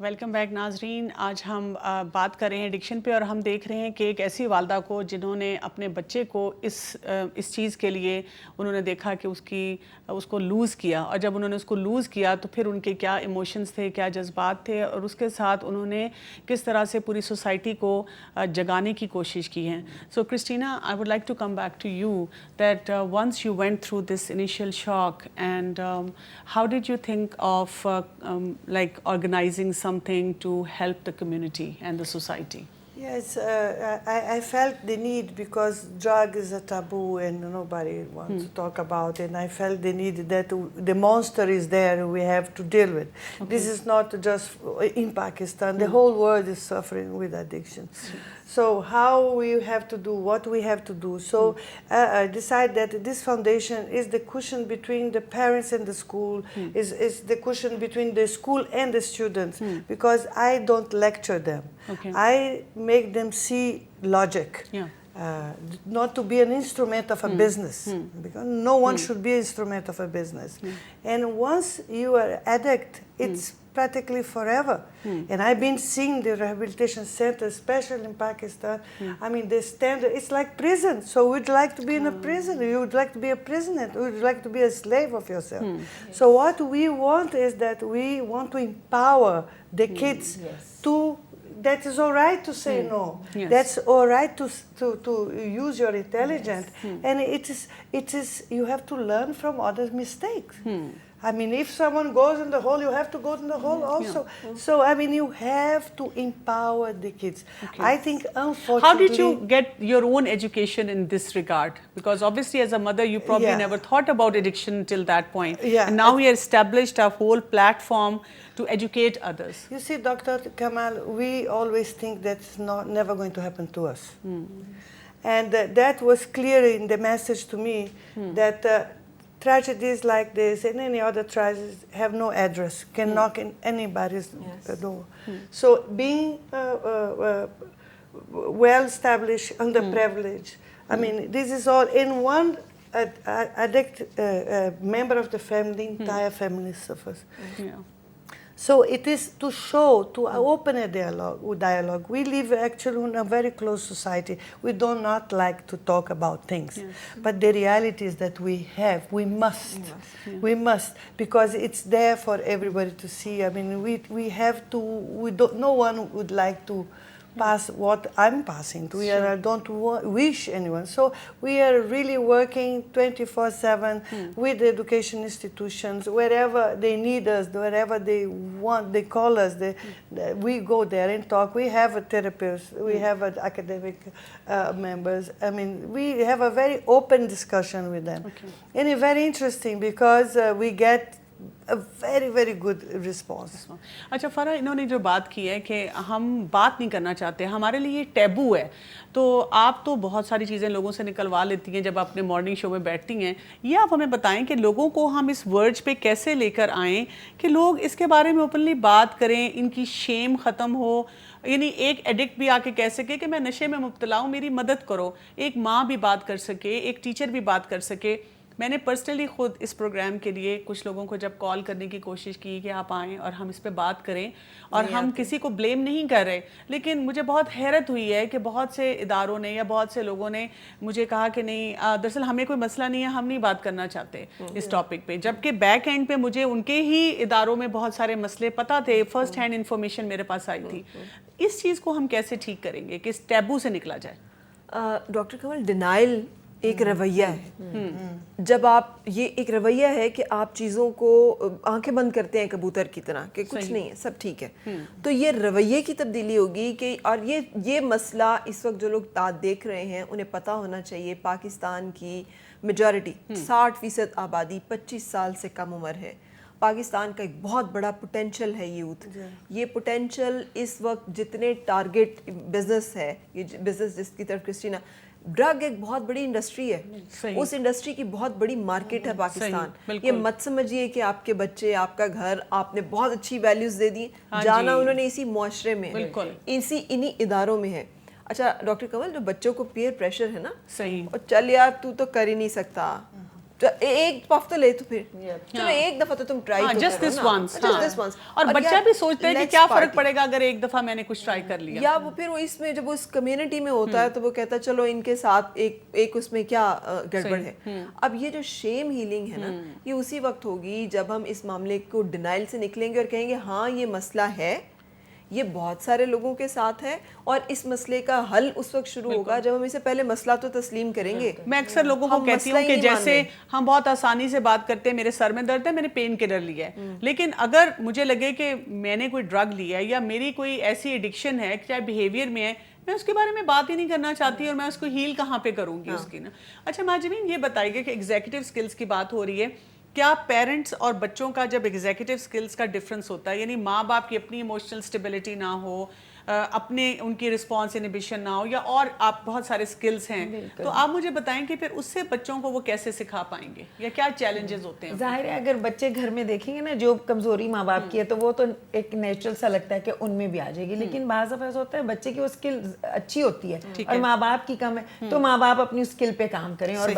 Welcome back ناظرین. آج ہم بات کر رہے ہیں ایڈکشن پہ، اور ہم دیکھ رہے ہیں کہ ایک ایسی والدہ کو جنہوں نے اپنے بچے کو اس چیز کے لیے انہوں نے دیکھا کہ اس کو لوز کیا، اور جب انہوں نے اس کو لوز کیا تو پھر ان کے کیا ایموشنز تھے، کیا جذبات تھے، اور اس کے ساتھ انہوں نے کس طرح سے پوری سوسائٹی کو جگانے کی کوشش کی ہے. So Christina, I would like to come back to you that once you went through this initial shock, and how did you think of like organizing something to help the community and the society? Yes, I felt the need because drug is a taboo and nobody wants to talk about it. And I felt the need that the monster is there and we have to deal with. Okay. This is not just in Pakistan. The whole world is suffering with addiction. So how we have to do, what we have to do. So I decided that this foundation is the cushion between the parents and the school, is the cushion between the school and the students, because I don't lecture them. Okay. I make them see logic. Yeah. Not to be an instrument of a business, because no one should be an instrument of a business. And once you are addict, it's practically forever. And I've been seeing the rehabilitation center, especially in Pakistan. I mean, the standard, it's like prison. So we'd like to be in a prison. You would like to be a prisoner. You would like to be a slave of yourself. So what we want is that we want to empower the kids to, that is all right to say no. Yes. That's all right to use your intelligence. And it is you have to learn from others' mistakes. I mean, if someone goes in the hole, you have to go in the hole also. Yeah. So, I mean, you have to empower the kids. Okay. I think, unfortunately... How did you get your own education in this regard? Because obviously, as a mother, you probably never thought about addiction till that point. Yeah. And now we have established a whole platform to educate others. You see, Dr. Kamal, we always think that's never going to happen to us. And that was clear in the message to me, that... tragedies like this and any other tragedies have no address, can knock in anybody's door. So being well established, underprivileged, I mean, this is all in one addict member of the family, the entire family suffers. So it is to show, to open a dialogue. We live actually in a very closed society. We do not like to talk about things. But the reality is that we must. We must, because it's there for everybody to see. I mean, we have to, no one would like to pass what I'm passing to. I don't wish anyone. So we are really working 24/7 with the education institutions, wherever they need us, wherever they want, they call us. We go there and talk. We have a therapist. We have academic members. I mean, we have a very open discussion with them. Okay. And it's very interesting because we get a very very good response. اچھا فرح، انہوں نے جو بات کی ہے کہ ہم بات نہیں کرنا چاہتے، ہمارے لیے یہ ٹیبو ہے، تو آپ تو بہت ساری چیزیں لوگوں سے نکلوا لیتی ہیں جب آپ اپنے مارننگ شو میں بیٹھتی ہیں. یہ آپ ہمیں بتائیں کہ لوگوں کو ہم اس ورڈ پہ کیسے لے کر آئیں کہ لوگ اس کے بارے میں اوپنلی بات کریں، ان کی شیم ختم ہو. یعنی ایک ایڈکٹ بھی آ کے کہہ سکے کہ میں نشے میں مبتلا ہوں، میری مدد کرو. ایک ماں بھی بات کر سکے، ایک ٹیچر بھی بات کر سکے. میں نے پرسنلی خود اس پروگرام کے لیے کچھ لوگوں کو جب کال کرنے کی کوشش کی کہ آپ آئیں اور ہم اس پہ بات کریں، اور ہم کسی کو بلیم نہیں کر رہے، لیکن مجھے بہت حیرت ہوئی ہے کہ بہت سے اداروں نے یا بہت سے لوگوں نے مجھے کہا کہ نہیں، دراصل ہمیں کوئی مسئلہ نہیں ہے، ہم نہیں بات کرنا چاہتے اس ٹاپک پہ. جبکہ بیک اینڈ پہ مجھے ان کے ہی اداروں میں بہت سارے مسئلے پتہ تھے، فرسٹ ہینڈ انفارمیشن میرے پاس آئی تھی. اس چیز کو ہم کیسے ٹھیک کریں گے کہ اس ٹیبو سے نکلا جائے؟ ڈاکٹر کمل، ڈینائل ایک رویہ ہے. جب آپ یہ ایک رویہ ہے کہ آپ چیزوں کو آنکھیں بند کرتے ہیں کبوتر کی طرح کہ کچھ نہیں ہے، سب ٹھیک ہے، تو یہ رویے کی تبدیلی ہوگی. کہ اور یہ مسئلہ اس وقت جو لوگ دیکھ رہے ہیں انہیں پتہ ہونا چاہیے، پاکستان کی میجورٹی 60% آبادی 25 سال سے کم عمر ہے. پاکستان کا ایک بہت بڑا پوٹینشل ہے یوتھ. یہ پوٹینشل اس وقت جتنے ٹارگٹ بزنس ہے، یہ بزنس جس کی طرف کرسٹینا، ڈرگ ایک بہت بڑی انڈسٹری ہے، اس انڈسٹری کی بہت بڑی مارکیٹ ہے پاکستان. یہ مت سمجھیے کہ آپ کے بچے، آپ کا گھر، آپ نے بہت اچھی ویلیوز دے دی، جانا انہوں نے اسی معاشرے میں ہے، انہی اداروں میں ہے. اچھا ڈاکٹر کمل، جو بچوں کو پیئر پریشر ہے نا، صحیح، اور چل یار تو کر ہی نہیں سکتا، تو ایک پف تو لے تو پھر چلو ایک دفعہ تو تم ٹرائی کرو just this once. Just this once. اور بچہ بھی سوچتا ہے کہ کیا فرق پڑے گا اگر ایک دفعہ میں نے کچھ ٹرائی کر لیا, یا وہ پھر وہ اس میں جب وہ اس کمیونٹی میں ہوتا ہے تو وہ کہتا ہے چلو ان کے ساتھ ایک اس میں کیا گڑبڑ ہے. اب یہ جو شیم ہیلنگ ہے نا, یہ اسی وقت ہوگی جب ہم اس معاملے کو ڈینائل سے نکلیں گے اور کہیں گے ہاں یہ مسئلہ ہے, یہ بہت سارے لوگوں کے ساتھ ہے, اور اس مسئلے کا حل اس وقت شروع ہوگا جب ہم اسے پہلے مسئلہ تو تسلیم کریں گے. میں اکثر لوگوں کو کہتی ہوں کہ جیسے ہم بہت آسانی سے بات کرتے ہیں, میرے سر میں درد ہے, میں نے پین کلر لیا ہے, لیکن اگر مجھے لگے کہ میں نے کوئی ڈرگ لیا ہے یا میری کوئی ایسی ایڈکشن ہے چاہے بیہیویئر میں ہے, میں اس کے بارے میں بات ہی نہیں کرنا چاہتی اور میں اس کو ہیل کہاں پہ کروں گی اس کی نا. اچھا مہاجبین یہ بتائیے کہ ایگزیکٹو سکلز کی بات ہو رہی ہے, کیا پیرنٹس اور بچوں کا جب ایگزیکٹو سکلز کا ڈفرنس ہوتا ہے, یعنی ماں باپ کی اپنی ایموشنل اسٹیبلٹی نہ ہو, اپنے ان کی رسپانس انہیبیشن نہ ہو, یا اور آپ بہت سارے سکلز ہیں, تو آپ مجھے بتائیں کہ پھر اس سے بچوں کو وہ کیسے سکھا پائیں گے یا کیا چیلنجز ہوتے ہیں؟ ظاہر ہے اگر بچے گھر میں دیکھیں گے نا جو کمزوری ماں باپ کی ہے تو وہ تو ایک نیچرل سا لگتا ہے کہ ان میں بھی آ جائے گی, لیکن بعض دفعہ ایسا ہوتا ہے بچے کی وہ اسکل اچھی ہوتی ہے اور ماں باپ کی کم ہے, تو ماں باپ اپنی اسکل پہ کام کریں اور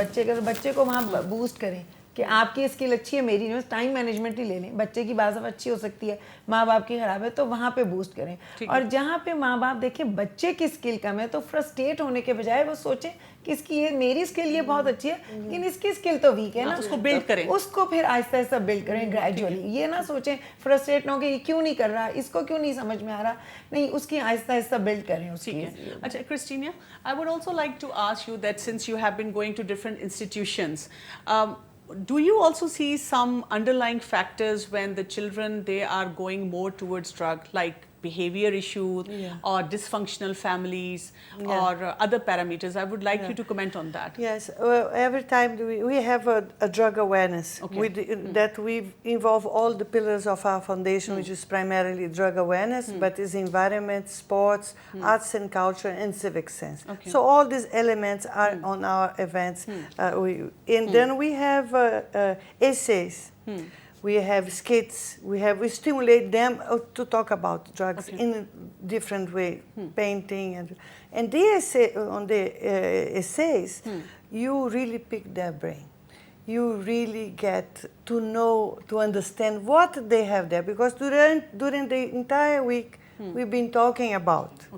بچے کو وہاں بوسٹ کریں کہ آپ کی اسکل اچھی ہے, میری نہیں, ٹائم مینجمنٹ ہی لے لیں. بچے کی بعض دفعہ اچھی ہو سکتی ہے, ماں باپ کی خراب ہے, تو وہاں پہ بوسٹ کریں. اور جہاں پہ ماں باپ دیکھیں بچے کی اسکل کم ہے تو فرسٹریٹ ہونے کے بجائے وہ سوچیں کہ اس کی میری اسکل یہ بہت اچھی ہے لیکن اس کی اسکل تو ویک ہے نا, اس کو بلڈ کریں, اس کو پھر آہستہ آہستہ بلڈ کریں گریجولی. یہ نہ سوچیں فرسٹریٹ نہ ہو کہ یہ کیوں نہیں کر رہا, اس کو کیوں نہیں سمجھ میں آ رہا, نہیں, اس کی آہستہ آہستہ بلڈ کریں اس کی. اچھا Christina, I would also like to ask you that since you have been going to different institutions, do you also see some underlying factors when the children they are going more towards drug, like behavior issues or dysfunctional families or other parameters? I would like you to comment on that. Yes, every time we have a drug awareness that we involve all the pillars of our foundation, which is primarily drug awareness, but is environment, sports, arts and culture, and civic sense. So all these elements are on our events. And then we have essays. We have skits. We stimulate them to talk about drugs in a different way, painting and the essay, on the essays, you really pick their brain. You really get to know, to understand what they have there, because during the entire week we've been talking about.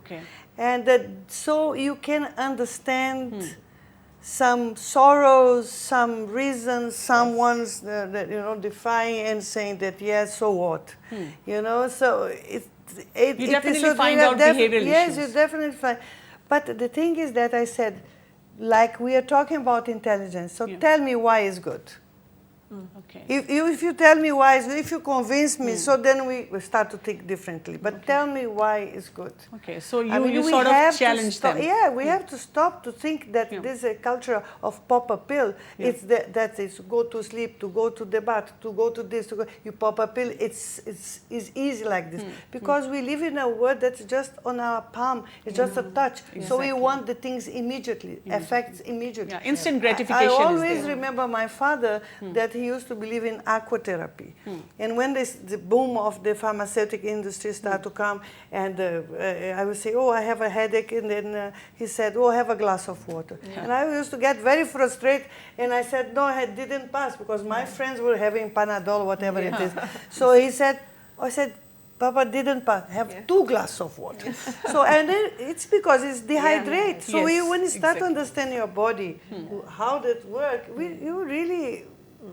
And so you can understand some sorrows, some reasons, someone's that defying and saying that yes, so what, So you definitely find out behavioral issues. Yes, you definitely find. But the thing is that I said, like we are talking about intelligence. So tell me why it's good. If you tell me why, if you convince me, so then we start to think differently. But tell me why it's good. So you sort of challenge them. Yeah, we have to stop to think that this is a culture of pop a pill. It's that is go to sleep, to go to the bath, to go to this, you pop a pill. It's easy like this because we live in a world that's just on our palm. It's just a touch. So we want the things immediately, effects immediately. Instant gratification. I always remember my father that he used to believe in aquatherapy. And when the boom of the pharmaceutical industry started to come, and I would say, oh, I have a headache, and then he said, oh, have a glass of water. And I used to get very frustrated, and I said, no, I didn't pass, because my friends were having Panadol, whatever it is. So he said, I said, Papa didn't pass, have 2 glasses of water. So, and then it's because it's dehydrated. So when you start to understand your body, how that works, you really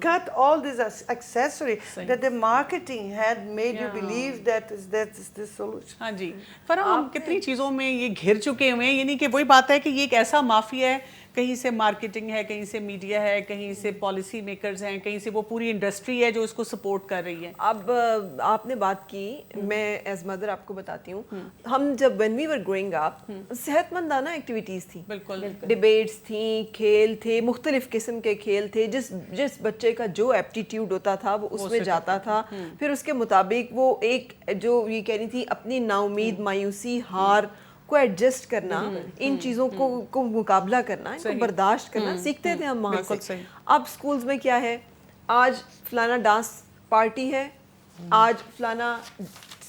cut all these accessories that the marketing had made you believe that is the solution. ہاں جی فرحان, ہم کتنی چیزوں میں یہ گھر چکے ہوئے ہیں, یعنی کہ وہی بات ہے کہ یہ ایک ایسا مافیا ہے, کہیں سے مارکیٹنگ ہے, کہیں سے میڈیا ہے, کہیں سے پالیسی میکرز ہیں, کہیں سے وہ پوری انڈسٹری ہے جو اس کو سپورٹ کر رہی ہے. اب آپ نے بات کی, میں ایز مدر آپ کو بتاتی ہوں, ہم جب when we were growing up صحت مندانہ ایکٹیویٹیز تھیں, بالکل ڈیبیٹس تھیں, کھیل تھے, مختلف قسم کے کھیل تھے, جس بچے کا جو ایپٹیٹیوڈ ہوتا تھا وہ اس میں جاتا تھا, پھر اس کے مطابق وہ ایک جو یہ کہہ رہی تھی اپنی نا امید, مایوسی, ہار کو ایڈجسٹ کرنا, ان چیزوں کو مقابلہ کرنا, ان کو برداشت کرنا سیکھتے تھے ہم وہاں سے. اب سکولز میں کیا ہے, آج فلانا ڈانس پارٹی ہے, آج فلانا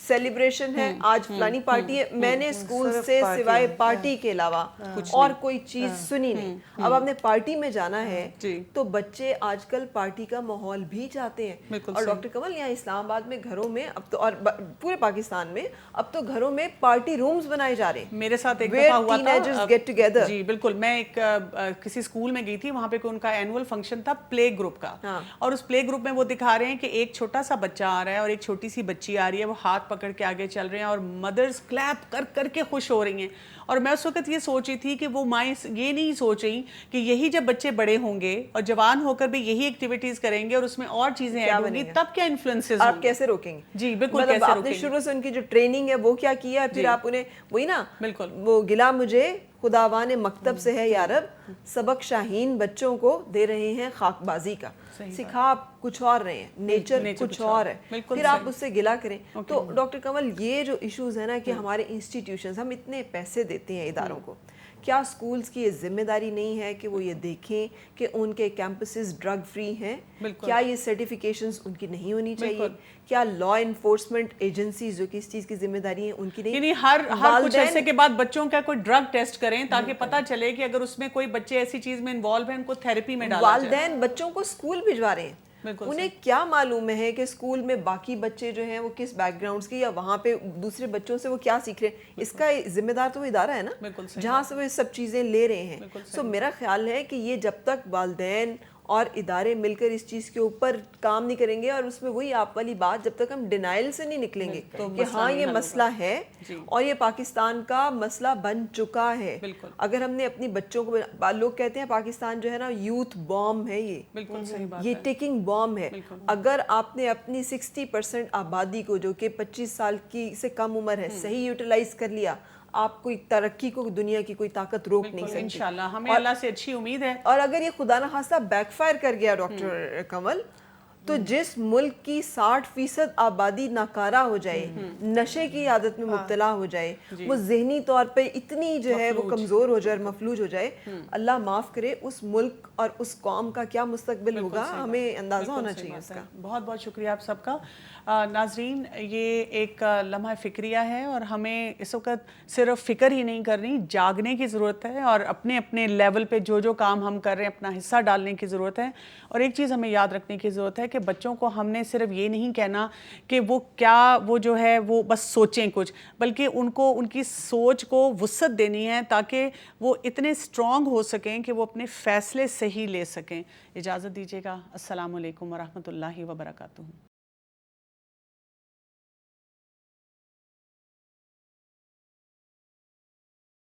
سیلیبریشن ہے, آج فلانی پارٹی ہے, میں نے اسکول سے سوائے پارٹی کے علاوہ اور کوئی چیز سنی نہیں. اب آپ نے پارٹی میں جانا ہے تو بچے آج کل پارٹی کا ماحول بھی چاہتے ہیں. اور ڈاکٹر کمل یہاں اسلام آباد میں گھروں میں اب تو, اور پورے پاکستان میں اب تو گھروں میں پارٹی رومز بنائے جا رہے ہیں. میرے ساتھ ایک دفعہ ہوا تھا, گیٹ ٹوگیدر. جی بالکل, میں ایک کسی اسکول میں گئی تھی, وہاں پہ ان کا اینول فنکشن تھا پلے گروپ کا, اور اس پلے گروپ میں وہ دکھا رہے ہیں کہ ایک چھوٹا سا بچہ آ رہا ہے اور ایک چھوٹی سی بچی آ رہی ہے, وہ ہاتھ پکڑ کے آگے چل رہے ہیں اور مدرز کلیپ کر کر کے خوش ہو رہی ہیں. اور میں اس وقت یہ سوچ رہی تھی کہ وہ مائیں یہ نہیں سوچ رہی کہ یہی جب بچے بڑے ہوں گے اور جوان ہو کر بھی یہی ایکٹیویٹیز کریں گے اور اس میں اور چیزیں ایڈ ہوں گی, تب کیا انفلوئنسز آپ کیسے روکیں گے؟ جی بالکل, مطلب کیسے آپ نے شروع سے ان کی جو ٹریننگ ہے وہ کیا کیا ہے, پھر آپ انہیں وہی نا بالکل وہ گلا مجھے خداوان مکتب سے ہے یا رب, سبق شاہین بچوں کو دے رہے ہیں خاک بازی کا, سکھا آپ کچھ اور رہے ہیں, نیچر کچھ اور ہے, پھر آپ اس سے گلا کریں. تو ڈاکٹر کمل یہ جو ایشوز ہیں نا کہ ہمارے انسٹیٹیوشنز, ہم اتنے پیسے دیتے ہیں اداروں کو, کیا اسکولز کی یہ ذمہ داری نہیں ہے کہ وہ یہ دیکھیں کہ ان کے کیمپسز ڈرگ فری ہیں؟ کیا یہ سرٹیفیکیشنز ان کی نہیں ہونی چاہیے؟ کیا لا انفورسمنٹ ایجنسیز جو کہ اس چیز کی ذمہ داری ہیں ان کی نہیں؟ یعنی ہر کچھ عرصے کے بعد بچوں کا کوئی ڈرگ ٹیسٹ کریں تاکہ پتہ چلے کہ اگر اس میں کوئی بچے ایسی چیز میں انوالو ہیں, ان کو تھیراپی میں ڈالا جائے. والدین بچوں کو اسکول بھجوا رہے ہیں, انہیں کیا معلوم ہے کہ اسکول میں باقی بچے جو ہیں وہ کس بیک گراؤنڈز کے, یا وہاں پہ دوسرے بچوں سے وہ کیا سیکھ رہے ہیں. اس کا ذمہ دار تو وہ ادارہ ہے نا جہاں سے وہ یہ سب چیزیں لے رہے ہیں. سو میرا خیال ہے کہ یہ جب تک والدین اور ادارے مل کر اس چیز کے اوپر کام نہیں کریں گے, اور اس میں وہی آپ والی بات, جب تک ہم ڈینائل سے نہیں نکلیں گے کہ ہاں یہ مسئلہ ہے اور یہ پاکستان کا مسئلہ بن چکا ہے. اگر ہم نے اپنی بچوں کو, لوگ کہتے ہیں پاکستان جو ہے نا یوتھ بام ہے, یہ ٹیکنگ بام ہے. اگر آپ نے اپنی 60% آبادی کو جو کہ 25 سال کی سے کم عمر ہے صحیح یوٹیلائز کر لیا, آپ کوئی ترقی کو دنیا کی کوئی طاقت روک نہیں سکتی. انشاءاللہ ہمیں اللہ سے اچھی امید ہے. اور اگر یہ خدا نخواستہ بیک فائر کر گیا ڈاکٹر کمل, تو جس ملک کی 60% آبادی ناکارہ ہو جائے, نشے کی عادت میں مبتلا ہو جائے, وہ ذہنی طور پہ اتنی جو ہے وہ کمزور ہو جائے اور مفلوج ہو جائے, اللہ معاف کرے, اس ملک اور اس قوم کا کیا مستقبل ہوگا, ہمیں اندازہ ہونا چاہیے اس کا. بہت بہت شکریہ آپ سب کا. ناظرین, یہ ایک لمحہ فکریہ ہے اور ہمیں اس وقت صرف فکر ہی نہیں کرنی, جاگنے کی ضرورت ہے اور اپنے اپنے لیول پہ جو کام ہم کر رہے ہیں اپنا حصہ ڈالنے کی ضرورت ہے. اور ایک چیز ہمیں یاد رکھنے کی ضرورت ہے کہ بچوں کو ہم نے صرف یہ نہیں کہنا کہ وہ جو ہے وہ بس سوچیں کچھ, بلکہ ان کو ان کی سوچ کو وسعت دینی ہے تاکہ وہ اتنے سٹرونگ ہو سکیں کہ وہ اپنے فیصلے صحیح لے سکیں. اجازت دیجیے گا. السلام علیکم ورحمۃ اللہ وبرکاتہ.